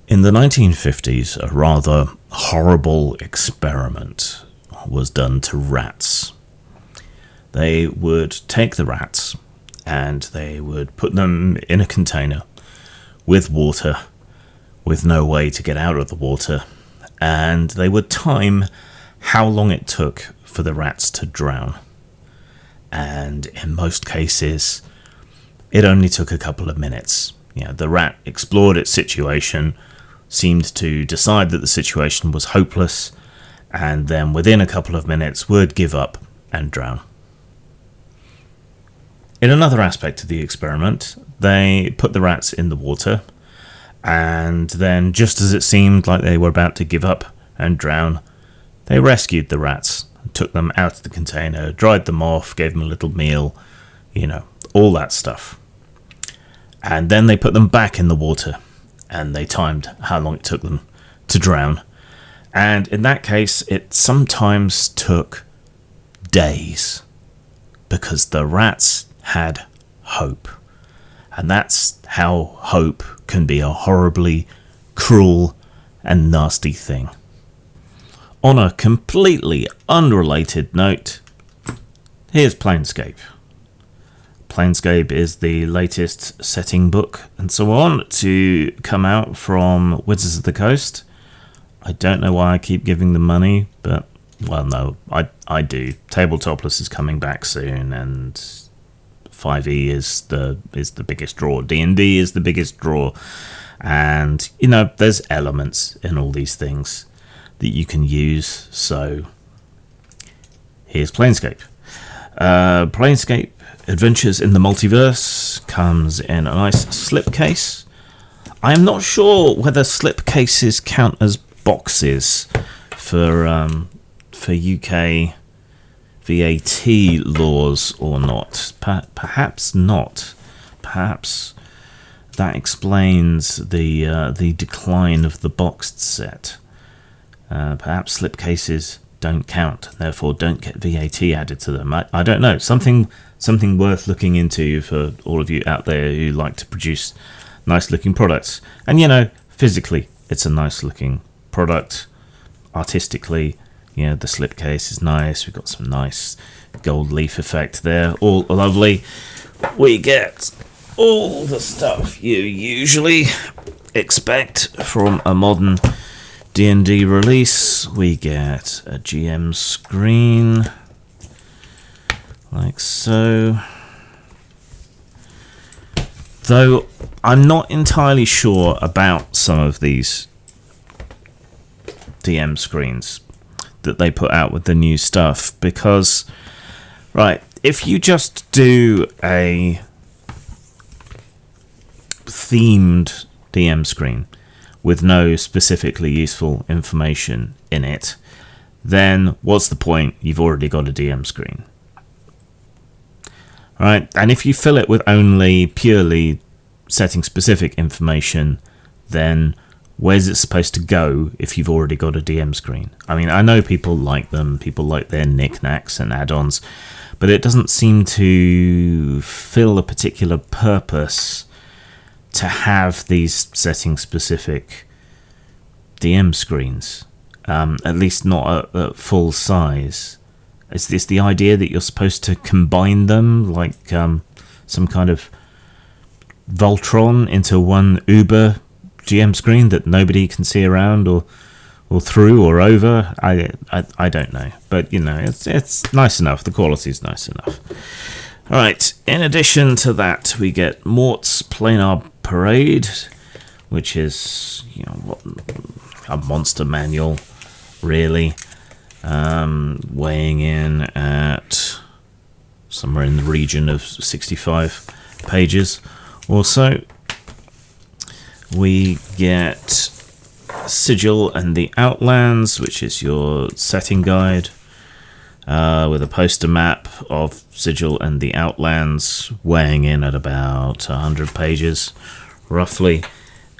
In the 1950s, a rather horrible experiment was done to rats. They would take the rats and they would put them in a container with water, with no way to get out of the water, and they would time how long it took for the rats to drown. And in most cases, it only took a couple of minutes. The rat explored its situation, seemed to decide that the situation was hopeless, and then within a couple of minutes would give up and drown. In another aspect of the experiment, they put the rats in the water, and then just as it seemed like they were about to give up and drown, they rescued the rats, took them out of the container, dried them off, gave them a little meal, all that stuff. And then they put them back in the water, and they timed how long it took them to drown. And in that case, it sometimes took days, because the rats had hope. And that's how hope can be a horribly cruel and nasty thing. On a completely unrelated note, here's Plainscape. Plainscape is the latest setting book and so on to come out from Wizards of the Coast. I don't know why I keep giving them money, but, well, no, I do. Tabletopless is coming back soon, and 5e is the biggest draw. DnD is the biggest draw. And, there's elements in all these things that you can use. So, here's Plainscape. Plainscape Adventures in the Multiverse comes in a nice slipcase. I am not sure whether slipcases count as boxes for UK VAT laws or not. Perhaps not. Perhaps that explains the decline of the boxed set. Perhaps slipcases don't count, therefore don't get VAT added to them. I don't know. Something worth looking into for all of you out there who like to produce nice looking products. And physically it's a nice looking product. Artistically, the slipcase is nice. We've got some nice gold leaf effect there. All lovely. We get all the stuff you usually expect from a modern D&D release. We get a GM screen, like so. Though I'm not entirely sure about some of these DM screens that they put out with the new stuff, because, right, if you just do a themed DM screen with no specifically useful information in it, then what's the point? You've already got a DM screen. Right? And if you fill it with only purely setting specific information, then where's it supposed to go if you've already got a DM screen? I mean, I know people like them, people like their knickknacks and add-ons, but it doesn't seem to fill a particular purpose to have these setting specific DM screens, at least not at full size. Is this the idea that you're supposed to combine them like some kind of Voltron into one Uber GM screen that nobody can see around or through or over? I don't know, but it's nice enough. The quality's nice enough. All right. In addition to that, we get Mort's Planar Parade, which is a monster manual, really, weighing in at somewhere in the region of 65 pages or so. We get Sigil and the Outlands, which is your setting guide, with a poster map of Sigil and the Outlands, weighing in at about 100 pages, roughly.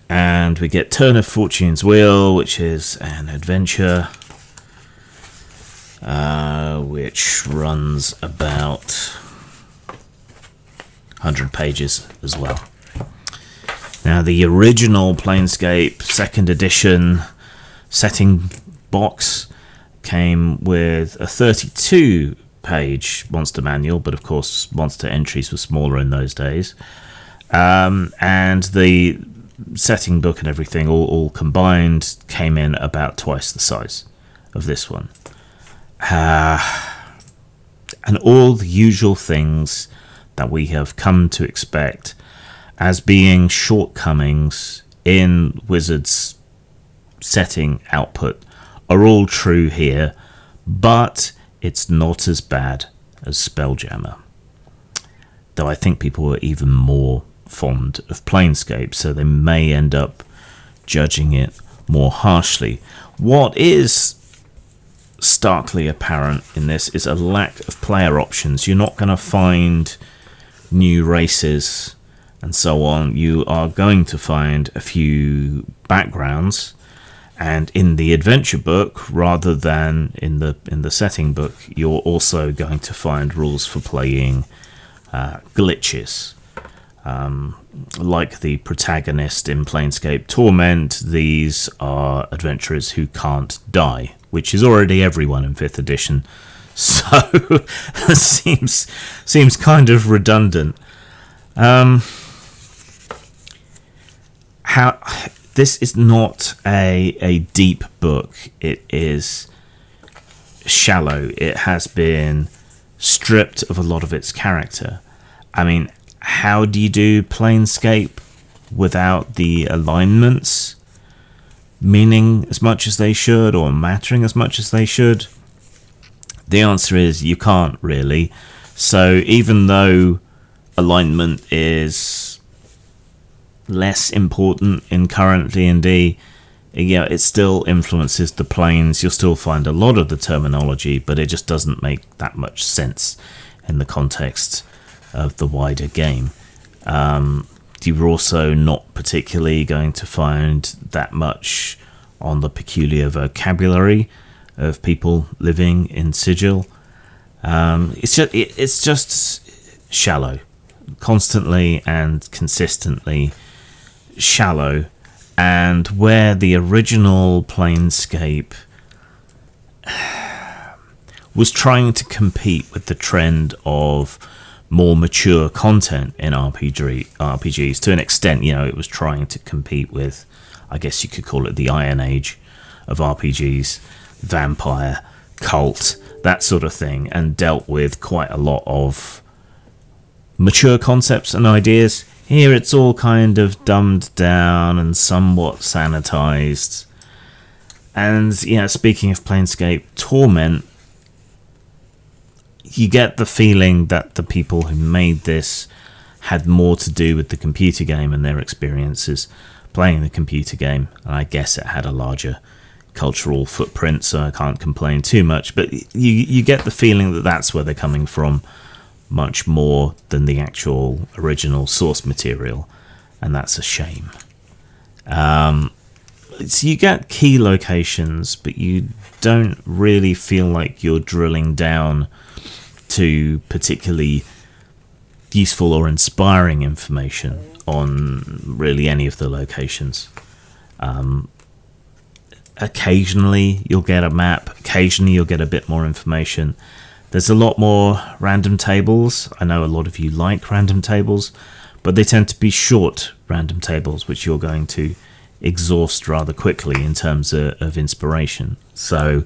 And we get Turn of Fortune's Wheel, which is an adventure, which runs about 100 pages as well. Now, the original Plainscape 2nd edition setting box came with a 32-page monster manual, but of course monster entries were smaller in those days. And the setting book and everything all combined came in about twice the size of this one. And all the usual things that we have come to expect as being shortcomings in Wizards' setting output are all true here, but it's not as bad as Spelljammer. Though I think people were even more fond of Plainscape, so they may end up judging it more harshly. What is starkly apparent in this is a lack of player options. You're not going to find new races and so on. You are going to find a few backgrounds, and in the adventure book rather than in the setting book, you're also going to find rules for playing glitches. Like the protagonist in Plainscape Torment, these are adventurers who can't die, which is already everyone in 5th edition, so seems kind of redundant. This is not a deep book. It is shallow. It has been stripped of a lot of its character. I mean, how do you do Plainscape without the alignments meaning as much as they should, or mattering as much as they should? The answer is you can't really. So even though alignment is less important in current D&D, it still influences the planes. You'll still find a lot of the terminology, but it just doesn't make that much sense in the context of the wider game. You're also not particularly going to find that much on the peculiar vocabulary of people living in Sigil. It's just shallow, constantly and consistently shallow. And where the original Plainscape was trying to compete with the trend of more mature content in RPGs to an extent, it was trying to compete with, I guess you could call it the Iron Age of RPGs, vampire, cult, that sort of thing, and dealt with quite a lot of mature concepts and ideas. Here it's all kind of dumbed down and somewhat sanitized. And speaking of Plainscape Torment, you get the feeling that the people who made this had more to do with the computer game and their experiences playing the computer game. And I guess it had a larger cultural footprint, so I can't complain too much. But you get the feeling that that's where they're coming from, much more than the actual original source material. And that's a shame. So you get key locations, but you don't really feel like you're drilling down to particularly useful or inspiring information on really any of the locations. Occasionally you'll get a map, occasionally you'll get a bit more information. There's a lot more random tables. I know a lot of you like random tables, but they tend to be short random tables, which you're going to exhaust rather quickly in terms of inspiration. So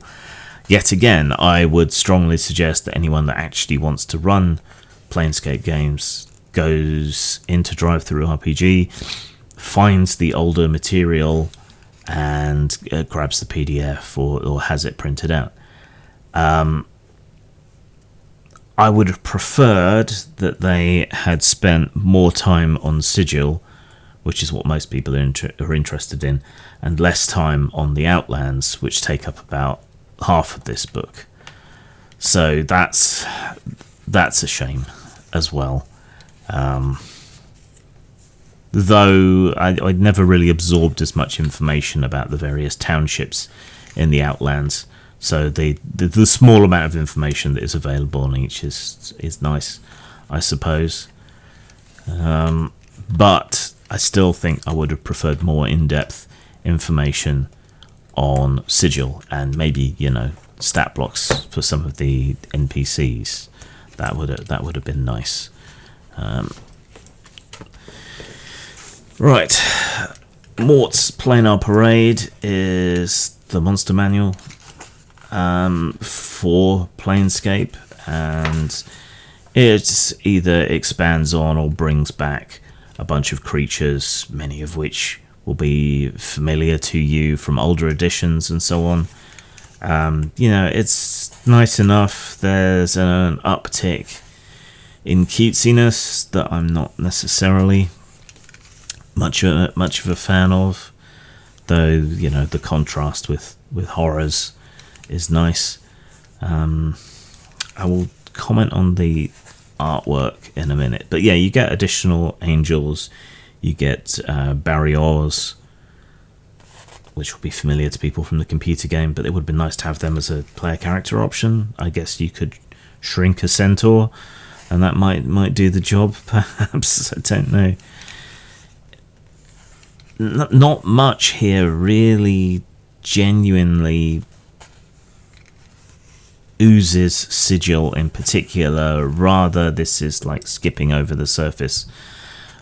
yet again, I would strongly suggest that anyone that actually wants to run Plainscape games goes into DriveThruRPG, finds the older material, and grabs the PDF or has it printed out. I would have preferred that they had spent more time on Sigil, which is what most people are interested in, and less time on the Outlands, which take up about half of this book. So that's a shame as well. Though I'd never really absorbed as much information about the various townships in the Outlands, so the small amount of information that is available on each is nice, I suppose. But I still think I would have preferred more in-depth information on Sigil, and maybe, you know, stat blocks for some of the NPCs. That would have been nice. Right, Mort's Planar Parade is the monster manual for Plainscape, and it either expands on or brings back a bunch of creatures, many of which will be familiar to you from older editions and so on. You know, it's nice enough. There's an uptick in cutesiness that I'm not necessarily much of a fan of, though, you know, the contrast with horrors is nice. I will comment on the artwork in a minute, but yeah, you get additional angels, you get barriers, which will be familiar to people from the computer game, but it would be nice to have them as a player character option. I guess you could shrink a centaur, and that might do the job, perhaps. I don't know. Not much here really genuinely oozes Sigil in particular. Rather, this is like skipping over the surface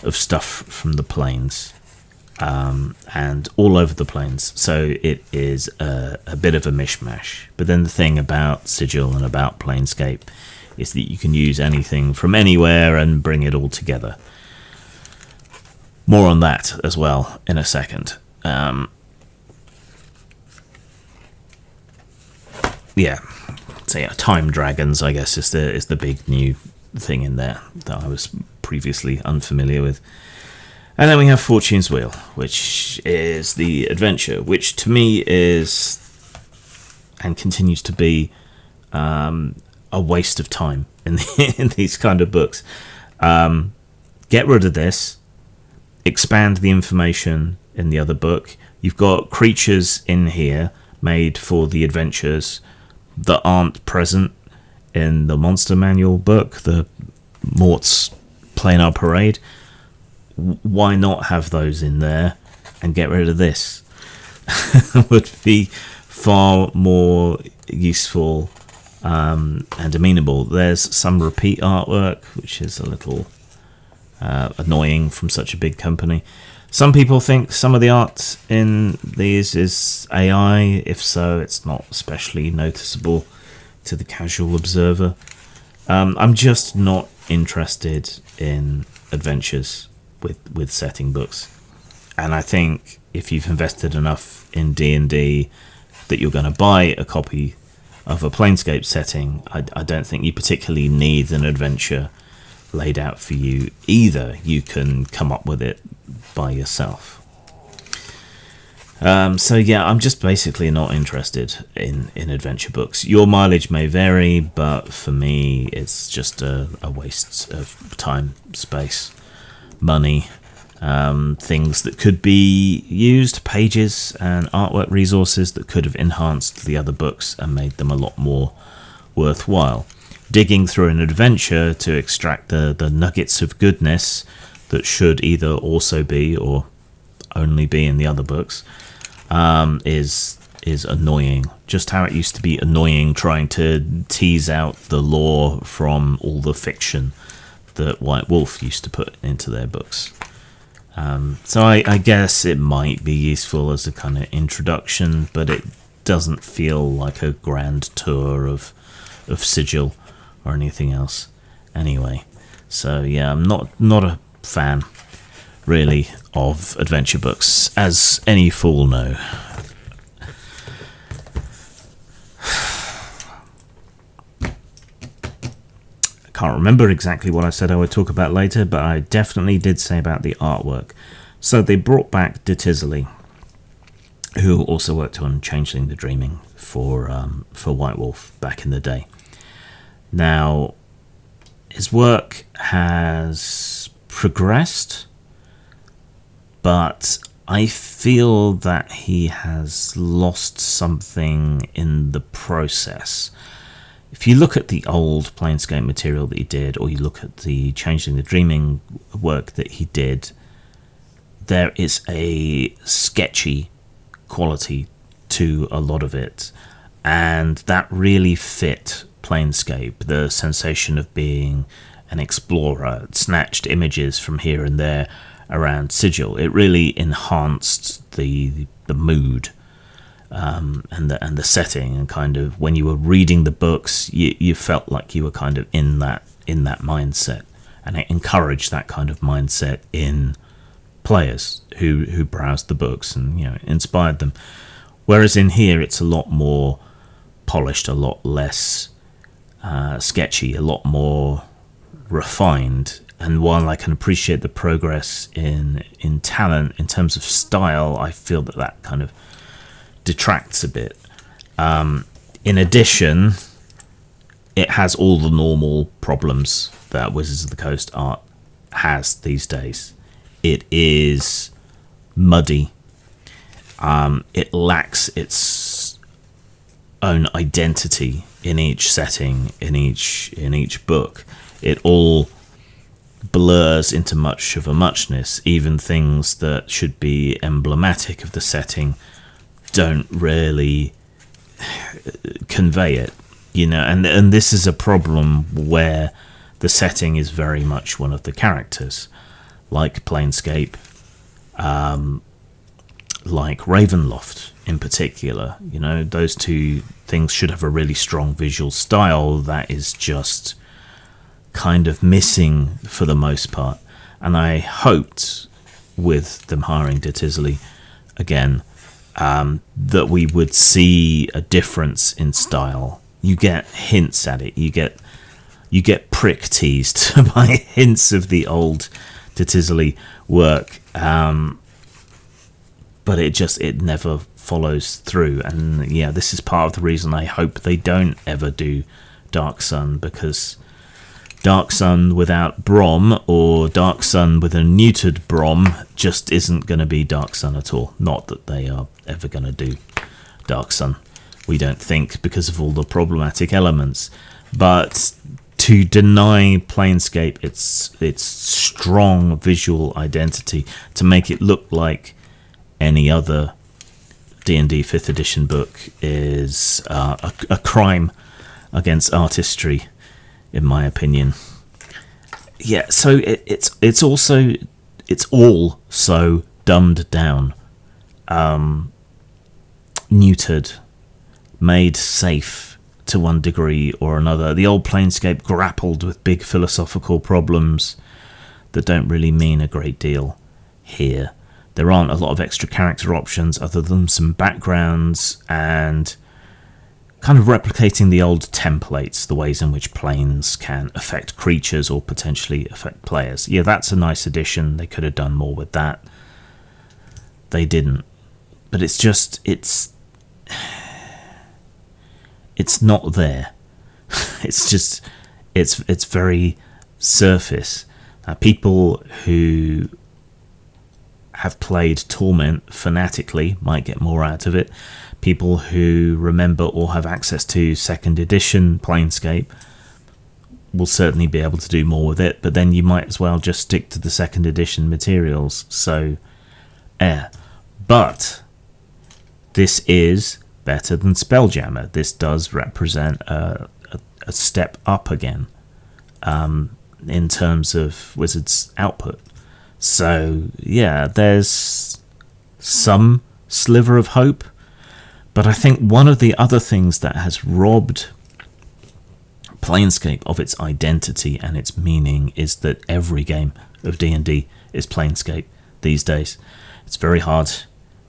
of stuff from the planes, and all over the planes. So it is a bit of a mishmash. But then the thing about Sigil and about Plainscape is that you can use anything from anywhere and bring it all together. More on that as well in a second. Yeah. So yeah, Time Dragons, I guess, is the big new thing in there that I was previously unfamiliar with. And then we have Fortune's Wheel, which is the adventure, which to me is and continues to be a waste of time in these kind of books. Get rid of this. Expand the information in the other book. You've got creatures in here made for the adventures that aren't present in the monster manual book, the Mort's Planar Parade. Why not have those in there and get rid of this? Would be far more useful and amenable. There's some repeat artwork, which is a little annoying from such a big company. Some people think some of the art in these is AI. If so, it's not especially noticeable to the casual observer. I'm just not interested in adventures with setting books. And I think if you've invested enough in D&D that you're going to buy a copy of a Plainscape setting, I don't think you particularly need an adventure laid out for you either. You can come up with it by yourself. So yeah, I'm just basically not interested in adventure books. Your mileage may vary, but for me it's just a waste of time, space, money, things that could be used, pages and artwork resources that could have enhanced the other books and made them a lot more worthwhile. Digging through an adventure to extract the nuggets of goodness that should either also be or only be in the other books is annoying. Just how it used to be annoying trying to tease out the lore from all the fiction that White Wolf used to put into their books. So I guess it might be useful as a kind of introduction, but it doesn't feel like a grand tour of Sigil or anything else anyway. So yeah, I'm not a fan really of adventure books, as any fool know. I can't remember exactly what I said I would talk about later, but I definitely did say about the artwork. So they brought back Detisley, who also worked on Changeling the Dreaming for White Wolf back in the day. Now, his work has progressed, but I feel that he has lost something in the process. If you look at the old Plainscape material that he did, or you look at the Changeling the Dreaming work that he did, there is a sketchy quality to a lot of it, and that really fit Plainscape. The sensation of being an explorer, snatched images from here and there around Sigil. It really enhanced the mood and the setting, and kind of when you were reading the books, you felt like you were kind of in that mindset, and it encouraged that kind of mindset in players who browsed the books and inspired them. Whereas in here, it's a lot more polished, a lot less sketchy, a lot more refined. And while I can appreciate the progress in talent, in terms of style, I feel that kind of detracts a bit. In addition, it has all the normal problems that Wizards of the Coast art has these days. It is muddy. It lacks its own identity in each setting, in each book. It all blurs into much of a muchness. Even things that should be emblematic of the setting don't really convey it, and this is a problem where the setting is very much one of the characters, like Plainscape, like Ravenloft in particular. Those two things should have a really strong visual style that is just kind of missing for the most part. And I hoped, with them hiring Detisley again, that we would see a difference in style. You get hints at it. You get prick teased by hints of the old Detisley work, but it never follows through. And this is part of the reason I hope they don't ever do Dark Sun, because Dark Sun without Brom, or Dark Sun with a neutered Brom, just isn't going to be Dark Sun at all. Not that they are ever going to do Dark Sun, we don't think, because of all the problematic elements. But to deny Plainscape its strong visual identity, to make it look like any other D&D 5th edition book, is a crime against artistry, in my opinion. So it's all so dumbed down, neutered, made safe to one degree or another. The old Plainscape grappled with big philosophical problems that don't really mean a great deal here. There aren't a lot of extra character options other than some backgrounds and kind of replicating the old templates, the ways in which planes can affect creatures or potentially affect players. That's a nice addition. They could have done more with that. They didn't. But it's not there. It's very surface. People who have played Torment fanatically might get more out of it. People who remember or have access to 2nd edition Plainscape will certainly be able to do more with it, but then you might as well just stick to the 2nd edition materials. So, But this is better than Spelljammer. This does represent a step up again in terms of Wizards' output. So, there's some sliver of hope. But I think one of the other things that has robbed Plainscape of its identity and its meaning is that every game of D&D is Plainscape these days. It's very hard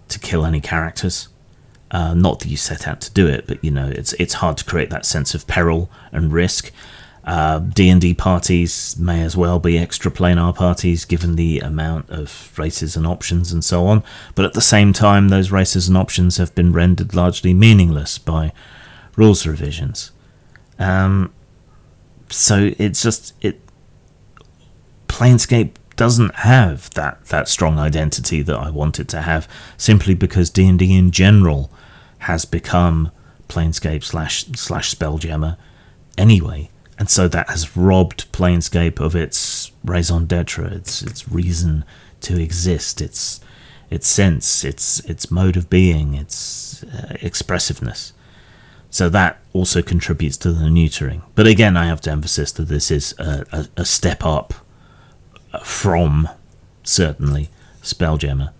to kill any characters. Not that you set out to do it, but it's hard to create that sense of peril and risk. D&D parties may as well be extra planar parties given the amount of races and options and so on, but at the same time those races and options have been rendered largely meaningless by rules revisions. So it's just Plainscape doesn't have that strong identity that I want it to have, simply because D&D in general has become Plainscape slash Spelljammer anyway. And so that has robbed Plainscape of its raison d'etre, its reason to exist, its sense, its mode of being, its expressiveness. So that also contributes to the neutering. But again, I have to emphasize that this is a step up from, certainly, Spelljammer.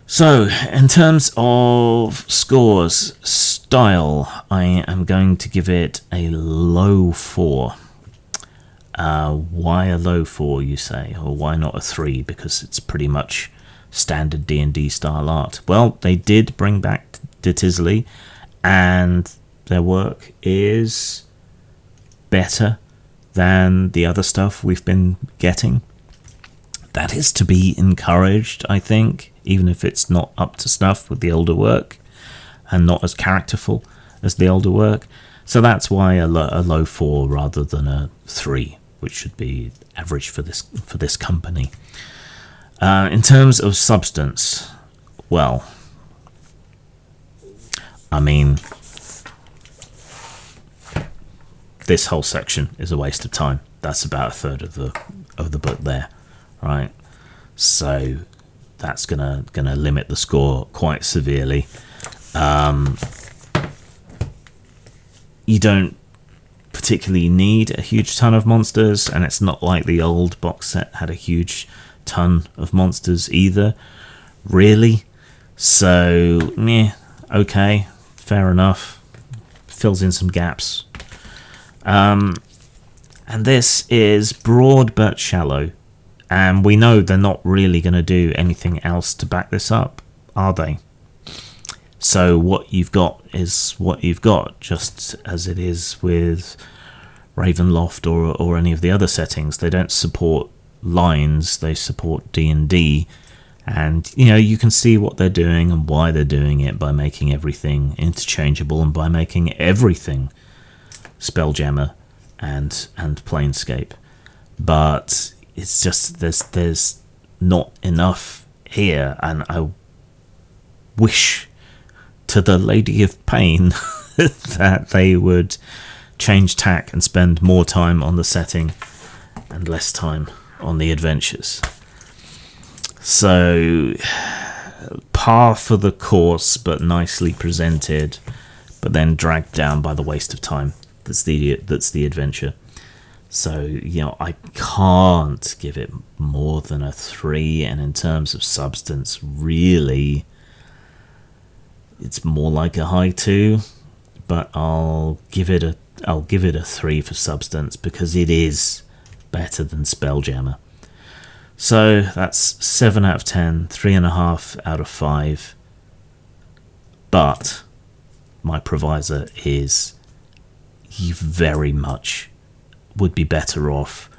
So, in terms of scores, style, I am going to give it a low 4. Why a low 4, you say? Or why not a 3? Because it's pretty much standard D&D style art. Well, they did bring back Ditisley, and their work is better than the other stuff we've been getting. That is to be encouraged, I think, even if it's not up to snuff with the older work and not as characterful as the older work. So that's why a low 4 rather than a 3, which should be average for this company. In terms of substance, well, I mean, this whole section is a waste of time. That's about a third of the book there, right? So that's gonna limit the score quite severely. You don't particularly need a huge ton of monsters, and it's not like the old box set had a huge ton of monsters either, really. So, okay, fair enough. Fills in some gaps. And this is broad but shallow, and we know they're not really going to do anything else to back this up, are they? So what you've got is what you've got, just as it is with Ravenloft or any of the other settings. They don't support lines, they support D&D, and you can see what they're doing and why they're doing it by making everything interchangeable and by making everything Spelljammer and Plainscape. But it's just there's not enough here, and I wish to the Lady of Pain that they would change tack and spend more time on the setting and less time on the adventures. So, par for the course, but nicely presented, but then dragged down by the waste of time that's the adventure. So, I can't give it more than a 3, and in terms of substance, really, it's more like a high 2, but I'll give it a 3 for substance, because it is better than Spelljammer. So that's 7 out of 10, 3.5 out of 5. But my provisor is you very much would be better off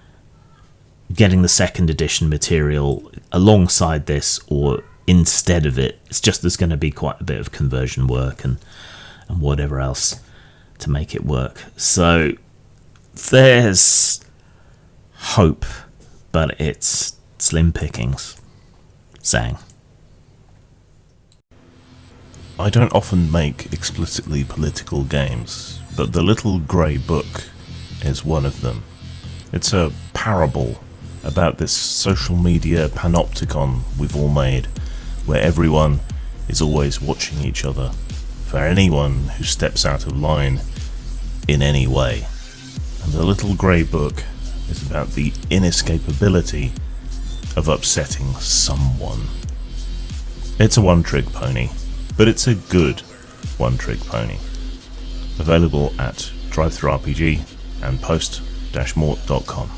getting the second edition material alongside this or instead of it. It's just there's going to be quite a bit of conversion work and whatever else to make it work. So there's hope, but it's slim pickings. Sang. I don't often make explicitly political games, but The Little Grey Book is one of them. It's a parable about this social media panopticon we've all made, where everyone is always watching each other for anyone who steps out of line in any way. And The Little Grey Book is about the inescapability of upsetting someone. It's a one-trick pony, but it's a good one-trick pony. Available at DriveThruRPG and post-mort.com.